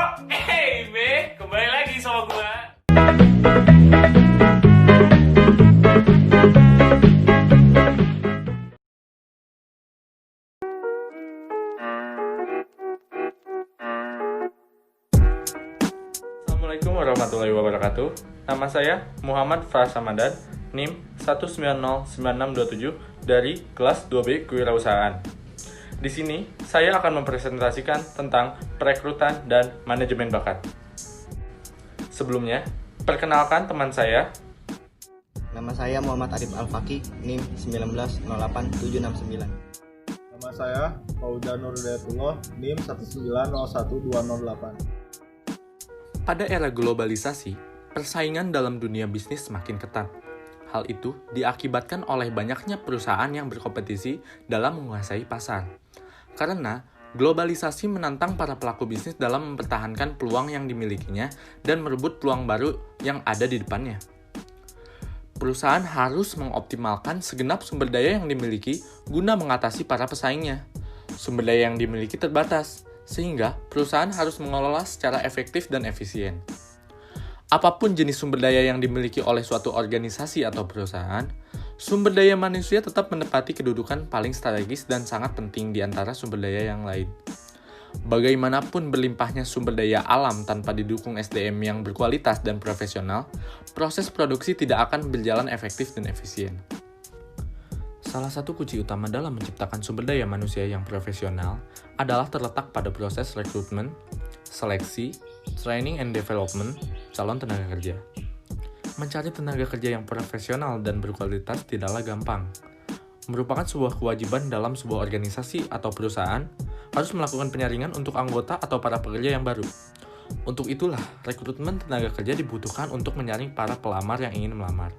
Hey Be, kembali lagi sama gua. Assalamualaikum warahmatullahi wabarakatuh. Nama saya Muhammad Fars Ramadan, NIM 1909627 dari kelas 2B Kewirausahaan. Di sini, saya akan mempresentasikan tentang perekrutan dan manajemen bakat. Sebelumnya, perkenalkan teman saya. Nama saya Muhammad Arif Al-Faqih, NIM 1908769. Nama saya Fauza Nur Hidayatullah, NIM 1901208. Pada era globalisasi, persaingan dalam dunia bisnis semakin ketat. Hal itu diakibatkan oleh banyaknya perusahaan yang berkompetisi dalam menguasai pasar. Karena globalisasi menantang para pelaku bisnis dalam mempertahankan peluang yang dimilikinya dan merebut peluang baru yang ada di depannya. Perusahaan harus mengoptimalkan segenap sumber daya yang dimiliki guna mengatasi para pesaingnya. Sumber daya yang dimiliki terbatas, sehingga perusahaan harus mengelola secara efektif dan efisien. Apapun jenis sumber daya yang dimiliki oleh suatu organisasi atau perusahaan, sumber daya manusia tetap menempati kedudukan paling strategis dan sangat penting di antara sumber daya yang lain. Bagaimanapun berlimpahnya sumber daya alam tanpa didukung SDM yang berkualitas dan profesional, proses produksi tidak akan berjalan efektif dan efisien. Salah satu kunci utama dalam menciptakan sumber daya manusia yang profesional adalah terletak pada proses rekrutmen, seleksi, training and development calon tenaga kerja. Mencari tenaga kerja yang profesional dan berkualitas tidaklah gampang. Merupakan sebuah kewajiban dalam sebuah organisasi atau perusahaan harus melakukan penyaringan untuk anggota atau para pekerja yang baru. Untuk itulah, rekrutmen tenaga kerja dibutuhkan untuk menyaring para pelamar yang ingin melamar.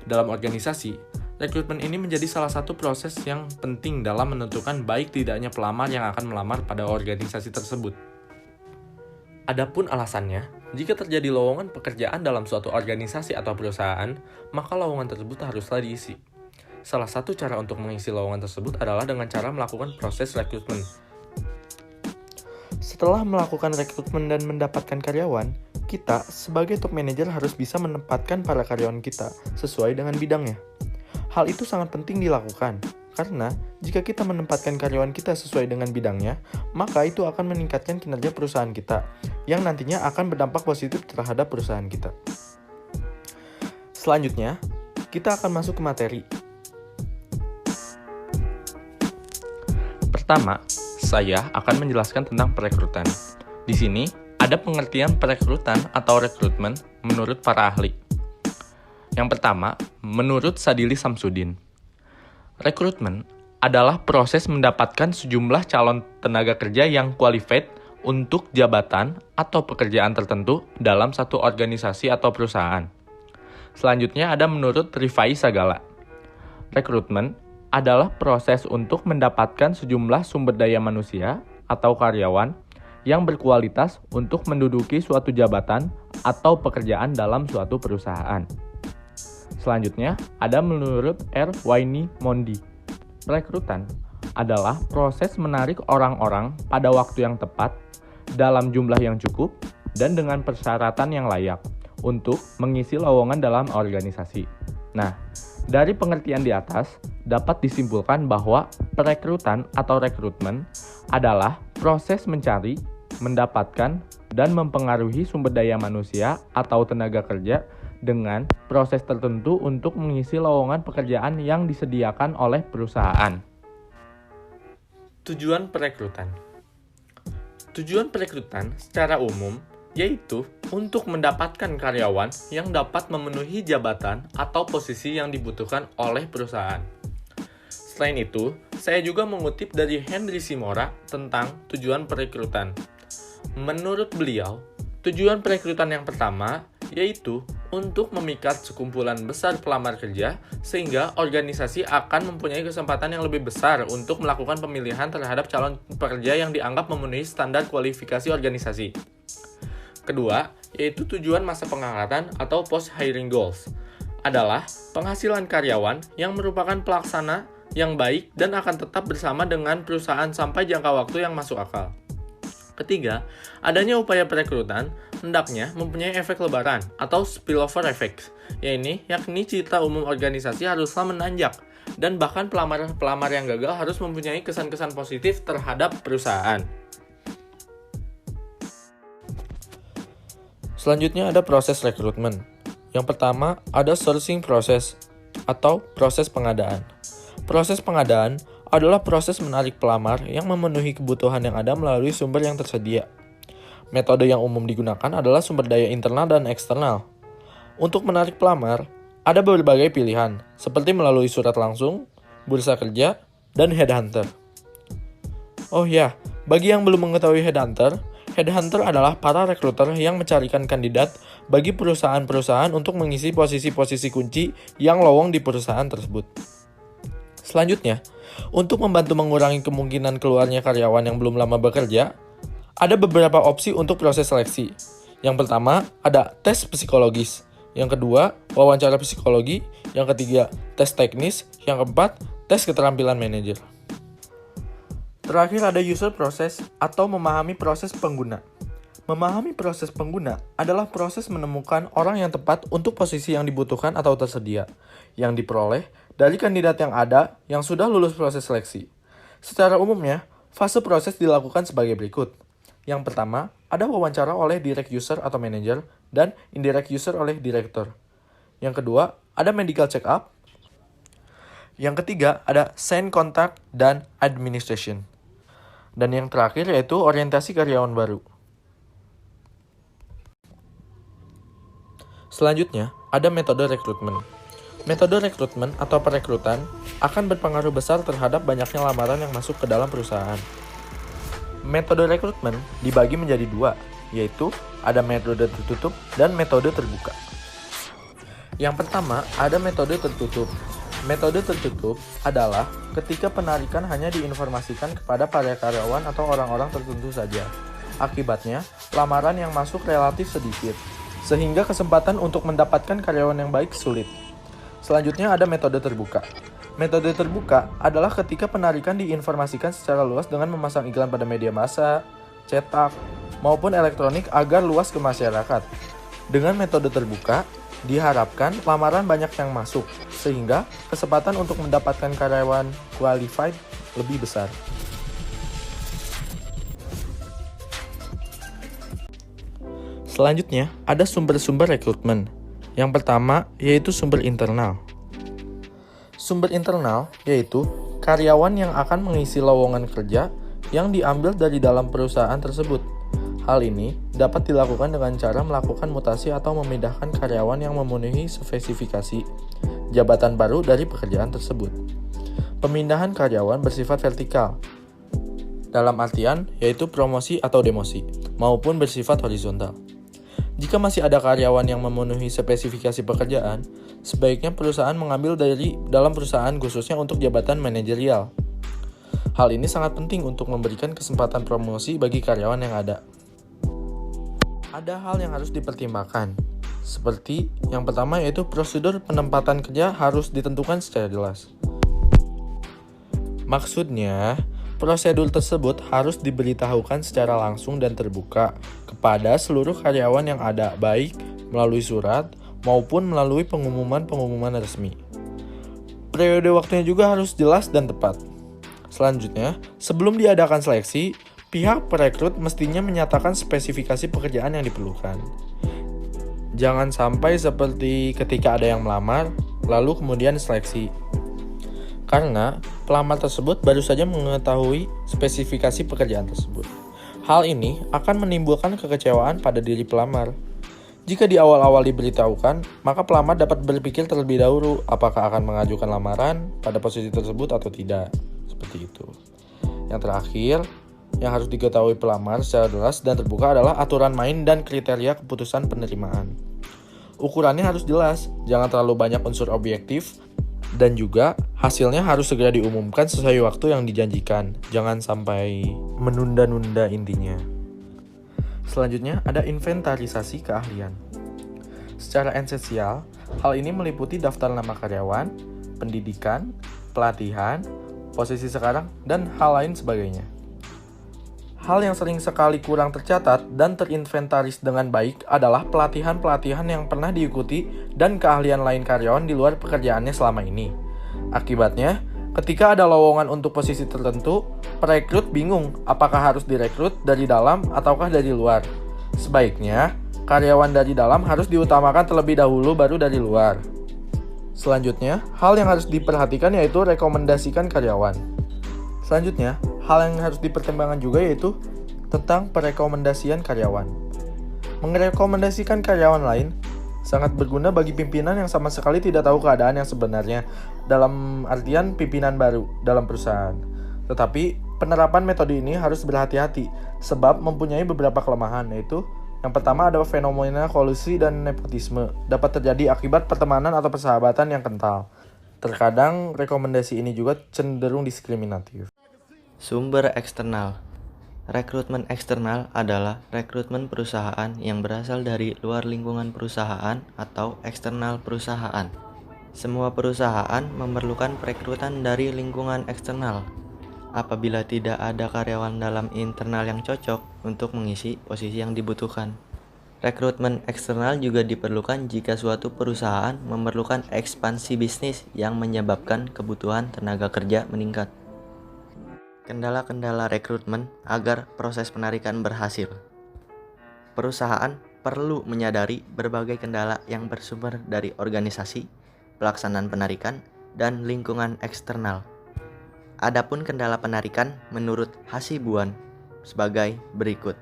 Dalam organisasi, rekrutmen ini menjadi salah satu proses yang penting dalam menentukan baik tidaknya pelamar yang akan melamar pada organisasi tersebut. Adapun alasannya, jika terjadi lowongan pekerjaan dalam suatu organisasi atau perusahaan, maka lowongan tersebut haruslah diisi. Salah satu cara untuk mengisi lowongan tersebut adalah dengan cara melakukan proses rekrutmen. Setelah melakukan rekrutmen dan mendapatkan karyawan, kita sebagai top manager harus bisa menempatkan para karyawan kita sesuai dengan bidangnya. Hal itu sangat penting dilakukan, karena jika kita menempatkan karyawan kita sesuai dengan bidangnya, maka itu akan meningkatkan kinerja perusahaan kita, yang nantinya akan berdampak positif terhadap perusahaan kita. Selanjutnya, kita akan masuk ke materi. Pertama, saya akan menjelaskan tentang perekrutan. Di sini, ada pengertian perekrutan atau rekrutmen menurut para ahli. Yang pertama, menurut Sadili Samsudin, rekrutmen adalah proses mendapatkan sejumlah calon tenaga kerja yang qualified untuk jabatan atau pekerjaan tertentu dalam satu organisasi atau perusahaan. Selanjutnya ada menurut Rifai Sagala, rekrutmen adalah proses untuk mendapatkan sejumlah sumber daya manusia atau karyawan yang berkualitas untuk menduduki suatu jabatan atau pekerjaan dalam suatu perusahaan. Selanjutnya, ada menurut R. Waini Mondi. Perekrutan adalah proses menarik orang-orang pada waktu yang tepat, dalam jumlah yang cukup, dan dengan persyaratan yang layak untuk mengisi lowongan dalam organisasi. Nah, dari pengertian di atas, dapat disimpulkan bahwa perekrutan atau rekrutmen adalah proses mencari, mendapatkan, dan mempengaruhi sumber daya manusia atau tenaga kerja dengan proses tertentu untuk mengisi lowongan pekerjaan yang disediakan oleh perusahaan. Tujuan perekrutan. Tujuan perekrutan secara umum yaitu untuk mendapatkan karyawan yang dapat memenuhi jabatan atau posisi yang dibutuhkan oleh perusahaan. Selain itu, saya juga mengutip dari Henry Simora tentang tujuan perekrutan. Menurut beliau, tujuan perekrutan yang pertama yaitu untuk memikat sekumpulan besar pelamar kerja sehingga organisasi akan mempunyai kesempatan yang lebih besar untuk melakukan pemilihan terhadap calon pekerja yang dianggap memenuhi standar kualifikasi organisasi. Kedua, yaitu tujuan masa pengangkatan atau post-hiring goals, adalah penghasilan karyawan yang merupakan pelaksana yang baik dan akan tetap bersama dengan perusahaan sampai jangka waktu yang masuk akal. Ketiga, adanya upaya perekrutan hendaknya mempunyai efek lebaran atau spillover effect, yakni cita umum organisasi haruslah menanjak dan bahkan pelamar yang gagal harus mempunyai kesan-kesan positif terhadap perusahaan. Selanjutnya ada proses rekrutmen. Yang pertama ada sourcing proses atau proses pengadaan. Proses pengadaan adalah proses menarik pelamar yang memenuhi kebutuhan yang ada melalui sumber yang tersedia. Metode yang umum digunakan adalah sumber daya internal dan eksternal. Untuk menarik pelamar, ada berbagai pilihan, seperti melalui surat langsung, bursa kerja, dan headhunter. Oh ya, bagi yang belum mengetahui headhunter adalah para rekruter yang mencarikan kandidat bagi perusahaan-perusahaan untuk mengisi posisi-posisi kunci yang lowong di perusahaan tersebut. Selanjutnya, untuk membantu mengurangi kemungkinan keluarnya karyawan yang belum lama bekerja, ada beberapa opsi untuk proses seleksi. Yang pertama, ada tes psikologis. Yang kedua, wawancara psikologi. Yang ketiga, tes teknis. Yang keempat, tes keterampilan manajer. Terakhir ada user process atau memahami proses pengguna. Memahami proses pengguna adalah proses menemukan orang yang tepat untuk posisi yang dibutuhkan atau tersedia, yang diperoleh dari kandidat yang ada yang sudah lulus proses seleksi. Secara umumnya, fase proses dilakukan sebagai berikut. Yang pertama, ada wawancara oleh direct user atau manager dan indirect user oleh director. Yang kedua, ada medical check-up. Yang ketiga, ada sign contact dan administration. Dan yang terakhir yaitu orientasi karyawan baru. Selanjutnya, ada metode rekrutmen. Metode rekrutmen atau perekrutan akan berpengaruh besar terhadap banyaknya lamaran yang masuk ke dalam perusahaan. Metode rekrutmen dibagi menjadi dua, yaitu ada metode tertutup dan metode terbuka. Yang pertama, ada metode tertutup. Metode tertutup adalah ketika penarikan hanya diinformasikan kepada para karyawan atau orang-orang tertentu saja. Akibatnya, lamaran yang masuk relatif sedikit, sehingga kesempatan untuk mendapatkan karyawan yang baik sulit. Selanjutnya ada metode terbuka. Metode terbuka adalah ketika penarikan diinformasikan secara luas dengan memasang iklan pada media massa, cetak, maupun elektronik agar luas ke masyarakat. Dengan metode terbuka, diharapkan lamaran banyak yang masuk, sehingga kesempatan untuk mendapatkan karyawan qualified lebih besar. Selanjutnya, ada sumber-sumber rekrutmen. Yang pertama, yaitu sumber internal. Sumber internal yaitu karyawan yang akan mengisi lowongan kerja yang diambil dari dalam perusahaan tersebut. Hal ini dapat dilakukan dengan cara melakukan mutasi atau memindahkan karyawan yang memenuhi spesifikasi jabatan baru dari pekerjaan tersebut. Pemindahan karyawan bersifat vertikal, dalam artian yaitu promosi atau demosi, maupun bersifat horizontal. Jika masih ada karyawan yang memenuhi spesifikasi pekerjaan, sebaiknya perusahaan mengambil dari dalam perusahaan khususnya untuk jabatan manajerial. Hal ini sangat penting untuk memberikan kesempatan promosi bagi karyawan yang ada. Ada hal yang harus dipertimbangkan, seperti yang pertama yaitu prosedur penempatan kerja harus ditentukan secara jelas. Maksudnya, prosedur tersebut harus diberitahukan secara langsung dan terbuka kepada seluruh karyawan yang ada, baik melalui surat maupun melalui pengumuman-pengumuman resmi. Periode waktunya juga harus jelas dan tepat. Selanjutnya, sebelum diadakan seleksi, pihak perekrut mestinya menyatakan spesifikasi pekerjaan yang diperlukan. Jangan sampai seperti ketika ada yang melamar, lalu kemudian seleksi. Karena pelamar tersebut baru saja mengetahui spesifikasi pekerjaan tersebut. Hal ini akan menimbulkan kekecewaan pada diri pelamar. Jika di awal-awal diberitahukan, maka pelamar dapat berpikir terlebih dahulu apakah akan mengajukan lamaran pada posisi tersebut atau tidak. Seperti itu. Yang terakhir, yang harus diketahui pelamar secara jelas dan terbuka adalah aturan main dan kriteria keputusan penerimaan. Ukurannya harus jelas, jangan terlalu banyak unsur objektif, dan juga hasilnya harus segera diumumkan sesuai waktu yang dijanjikan. Jangan sampai menunda-nunda intinya. Selanjutnya ada inventarisasi keahlian. Secara esensial, hal ini meliputi daftar nama karyawan, pendidikan, pelatihan, posisi sekarang, dan hal lain sebagainya. Hal yang sering sekali kurang tercatat dan terinventaris dengan baik adalah pelatihan-pelatihan yang pernah diikuti dan keahlian lain karyawan di luar pekerjaannya selama ini. Akibatnya, ketika ada lowongan untuk posisi tertentu, perekrut bingung apakah harus direkrut dari dalam ataukah dari luar. Sebaiknya, karyawan dari dalam harus diutamakan terlebih dahulu baru dari luar. Selanjutnya, hal yang harus diperhatikan yaitu rekomendasikan karyawan. Selanjutnya, hal yang harus dipertimbangkan juga yaitu tentang perekomendasian karyawan. Merekomendasikan karyawan lain sangat berguna bagi pimpinan yang sama sekali tidak tahu keadaan yang sebenarnya, dalam artian pimpinan baru dalam perusahaan. Tetapi, penerapan metode ini harus berhati-hati sebab mempunyai beberapa kelemahan, yaitu yang pertama ada fenomena kolusi dan nepotisme dapat terjadi akibat pertemanan atau persahabatan yang kental. Terkadang rekomendasi ini juga cenderung diskriminatif. Sumber eksternal. Rekrutmen eksternal adalah rekrutmen perusahaan yang berasal dari luar lingkungan perusahaan atau eksternal perusahaan. Semua perusahaan memerlukan perekrutan dari lingkungan eksternal apabila tidak ada karyawan dalam internal yang cocok untuk mengisi posisi yang dibutuhkan. Rekrutmen eksternal juga diperlukan jika suatu perusahaan memerlukan ekspansi bisnis yang menyebabkan kebutuhan tenaga kerja meningkat. Kendala-kendala rekrutmen agar proses penarikan berhasil. Perusahaan perlu menyadari berbagai kendala yang bersumber dari organisasi, pelaksanaan penarikan, dan lingkungan eksternal. Adapun kendala penarikan menurut Hasibuan sebagai berikut.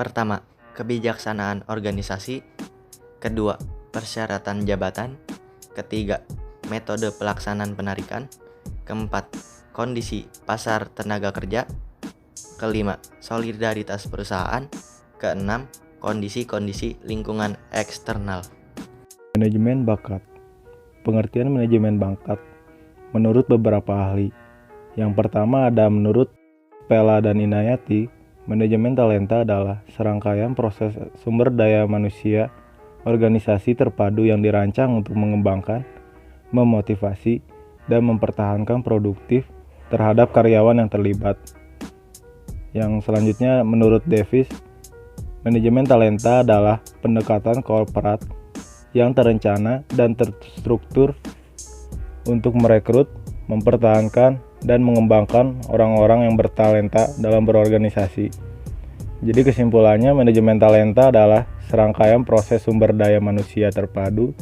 Pertama, kebijaksanaan organisasi. Kedua, persyaratan jabatan. Ketiga, metode pelaksanaan penarikan. Keempat, kondisi pasar tenaga kerja. Kelima, solidaritas perusahaan. Keenam, kondisi-kondisi lingkungan eksternal. Manajemen bakat. Pengertian manajemen bakat menurut beberapa ahli. Yang pertama ada menurut Pella dan Inayati, manajemen talenta adalah serangkaian proses sumber daya manusia organisasi terpadu yang dirancang untuk mengembangkan, memotivasi, dan mempertahankan produktif terhadap karyawan yang terlibat. Yang selanjutnya menurut Davis, manajemen talenta adalah pendekatan korporat yang terencana dan terstruktur untuk merekrut, mempertahankan, dan mengembangkan orang-orang yang bertalenta dalam berorganisasi. Jadi kesimpulannya, manajemen talenta adalah serangkaian proses sumber daya manusia terpadu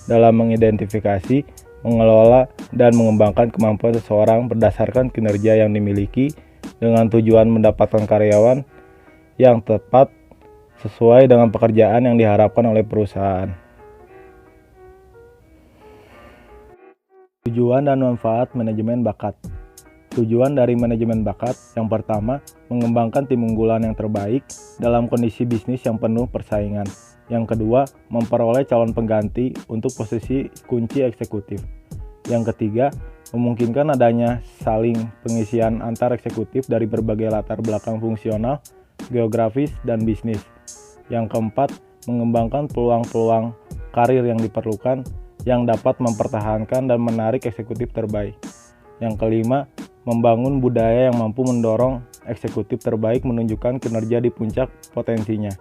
dalam mengidentifikasi, mengelola, dan mengembangkan kemampuan seseorang berdasarkan kinerja yang dimiliki dengan tujuan mendapatkan karyawan yang tepat sesuai dengan pekerjaan yang diharapkan oleh perusahaan. Tujuan dan manfaat manajemen bakat. Tujuan dari manajemen bakat yang pertama, mengembangkan tim unggulan yang terbaik dalam kondisi bisnis yang penuh persaingan. Yang kedua, memperoleh calon pengganti untuk posisi kunci eksekutif. Yang ketiga, memungkinkan adanya saling pengisian antar eksekutif dari berbagai latar belakang fungsional, geografis, dan bisnis. Yang keempat, mengembangkan peluang-peluang karir yang diperlukan yang dapat mempertahankan dan menarik eksekutif terbaik. Yang kelima, membangun budaya yang mampu mendorong eksekutif terbaik menunjukkan kinerja di puncak potensinya.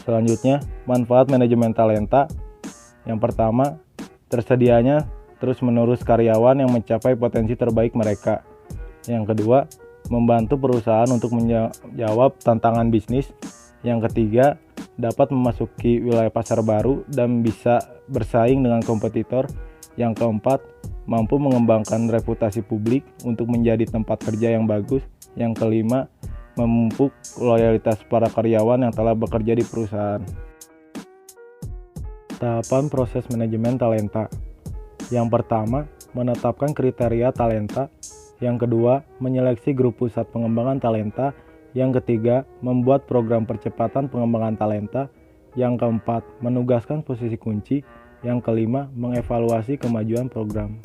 Selanjutnya, manfaat manajemen talenta. Yang pertama, tersedianya terus-menerus karyawan yang mencapai potensi terbaik mereka. Yang kedua, membantu perusahaan untuk menjawab tantangan bisnis. Yang ketiga, dapat memasuki wilayah pasar baru dan bisa bersaing dengan kompetitor. Yang keempat, mampu mengembangkan reputasi publik untuk menjadi tempat kerja yang bagus. Yang kelima, memupuk loyalitas para karyawan yang telah bekerja di perusahaan. Tahapan proses manajemen talenta. Yang pertama, menetapkan kriteria talenta. Yang kedua, menyeleksi grup pusat pengembangan talenta. Yang ketiga, membuat program percepatan pengembangan talenta. Yang keempat, menugaskan posisi kunci. Yang kelima, mengevaluasi kemajuan program.